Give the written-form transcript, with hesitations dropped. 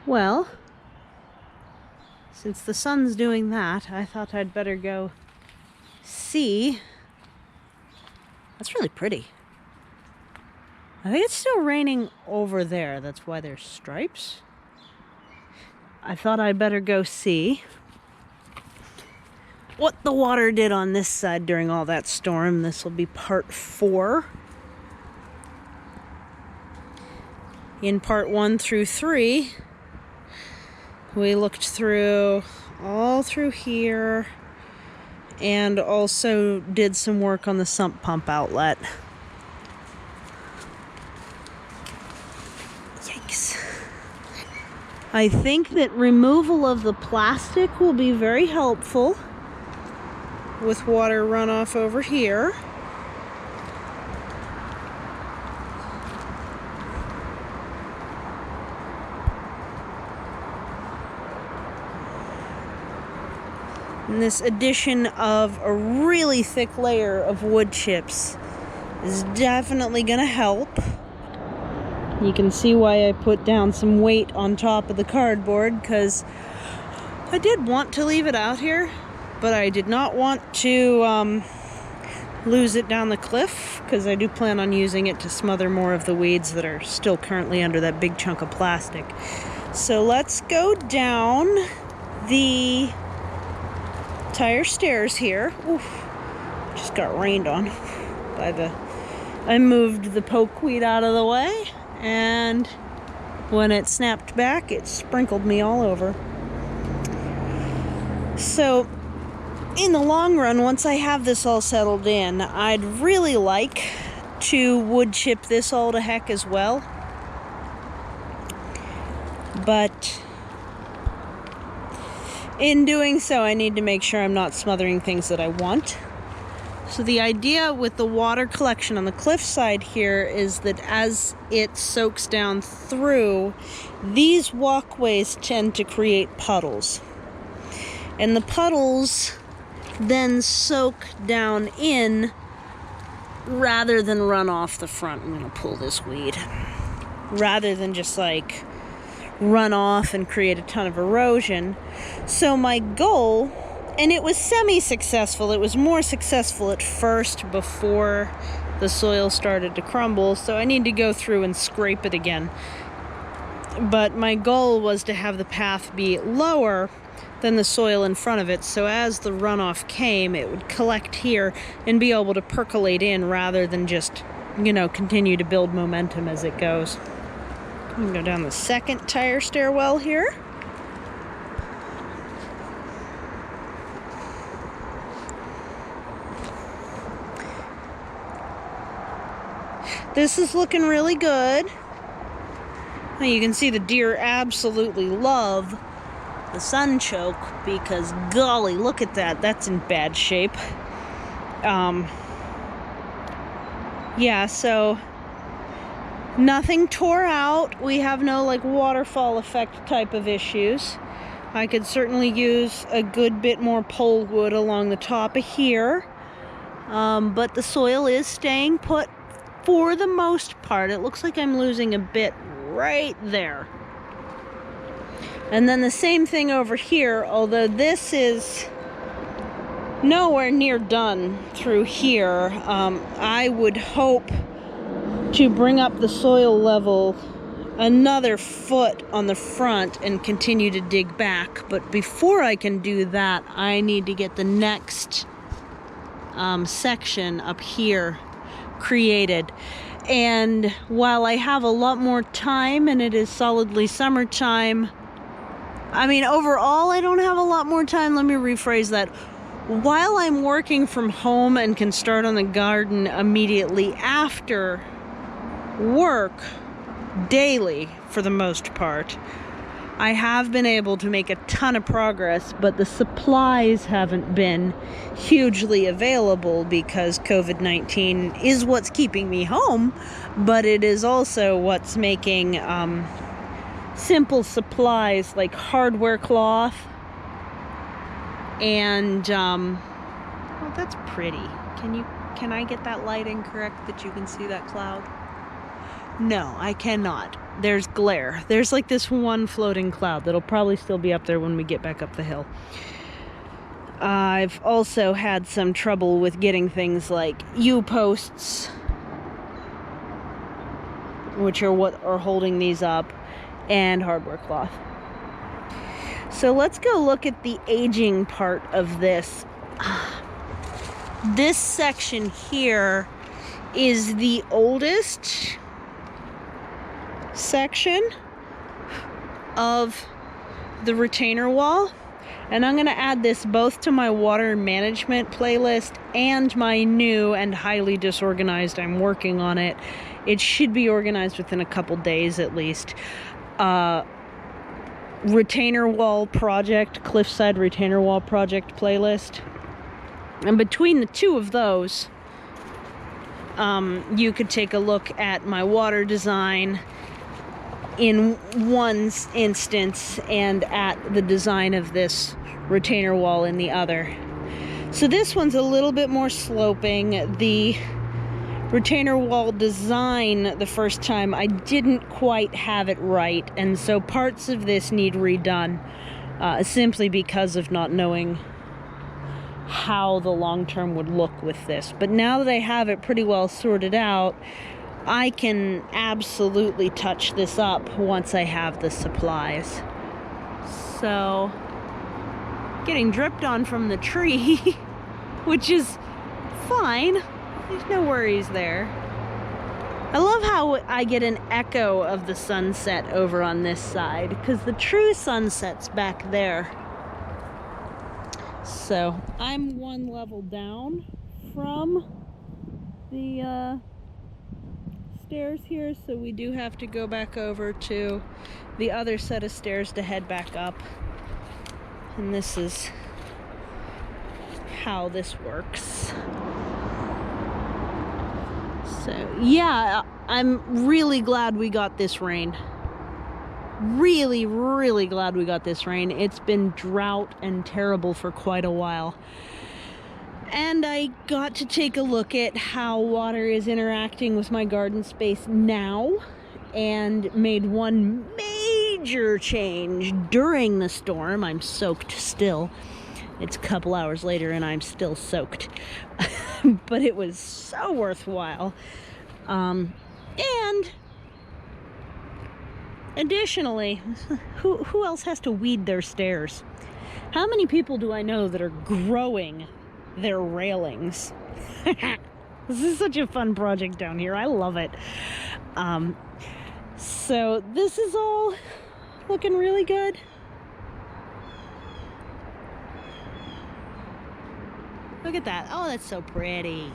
Well, since the sun's doing that, I thought I'd better go see. That's really pretty. I think it's still raining over there. That's why there's stripes. I thought I'd better go see what the water did on this side during all that storm. This will be part 4. In part 1 through 3, we looked through all through here and also did some work on the sump pump outlet. Yikes. I think that removal of the plastic will be very helpful with water runoff over here. And this addition of a really thick layer of wood chips is definitely going to help. You can see why I put down some weight on top of the cardboard, because I did want to leave it out here, but I did not want to lose it down the cliff, because I do plan on using it to smother more of the weeds that are still currently under that big chunk of plastic. So let's go down the tire stairs here. Oof, just got rained on by I moved the pokeweed out of the way, and when it snapped back, it sprinkled me all over. So in the long run, once I have this all settled in, I'd really like to wood chip this all to heck as well. But in doing so, I need to make sure I'm not smothering things that I want. So the idea with the water collection on the cliffside here is that as it soaks down through, these walkways tend to create puddles. And the puddles then soak down in rather than run off the front. I'm going to pull this weed. Rather than just like run off and create a ton of erosion. So my goal, and it was semi-successful, it was more successful at first before the soil started to crumble, so I need to go through and scrape it again. But my goal was to have the path be lower than the soil in front of it, so as the runoff came, it would collect here and be able to percolate in rather than just, continue to build momentum as it goes. I'm going to go down the second tire stairwell here. This is looking really good. Now you can see the deer absolutely love the sun choke because, golly, look at that. That's in bad shape. Yeah, so nothing tore out. We have no waterfall effect type of issues. I could certainly use a good bit more pole wood along the top of here. But the soil is staying put for the most part. It looks like I'm losing a bit right there. And then the same thing over here, although this is nowhere near done through here. I would hope to bring up the soil level another foot on the front and continue to dig back. But before I can do that, I need to get the next section up here created. And while I have a lot more time and it is solidly summertime, overall I don't have a lot more time. Let me rephrase that. While I'm working from home and can start on the garden immediately after work daily for the most part, I have been able to make a ton of progress, but the supplies haven't been hugely available because COVID-19 is what's keeping me home, but it is also what's making simple supplies like hardware cloth and oh, that's pretty. Can I get that lighting correct that you can see that cloud? No, I cannot. There's glare. There's like this one floating cloud that'll probably still be up there when we get back up the hill. I've also had some trouble with getting things like U-posts, which are what are holding these up, and hardware cloth. So let's go look at the aging part of this. This section here is the oldest section of the retainer wall, and I'm going to add this both to my water management playlist and my new and highly disorganized, I'm working on it. It should be organized within a couple days at least. Retainer wall project, Cliffside retainer wall project playlist. And between the two of those, you could take a look at my water design in one instance and at the design of this retainer wall in the other. So this one's a little bit more sloping. The retainer wall design, the first time, I didn't quite have it right, and so parts of this need redone, simply because of not knowing how the long term would look with this. But now that I have it pretty well sorted out, I can absolutely touch this up once I have the supplies. So, getting dripped on from the tree, which is fine. There's no worries there. I love how I get an echo of the sunset over on this side, because the true sunset's back there. So, I'm one level down from the stairs here, so we do have to go back over to the other set of stairs to head back up. And this is how this works. So yeah, I'm really glad we got this rain. Really, really glad we got this rain. It's been drought and terrible for quite a while. And I got to take a look at how water is interacting with my garden space now, and made one major change during the storm. I'm soaked still. It's a couple hours later and I'm still soaked. But it was so worthwhile. And additionally, who else has to weed their stairs? How many people do I know that are growing their railings? This is such a fun project down here. I love it. So this is all looking really good. Look at that. Oh, that's so pretty.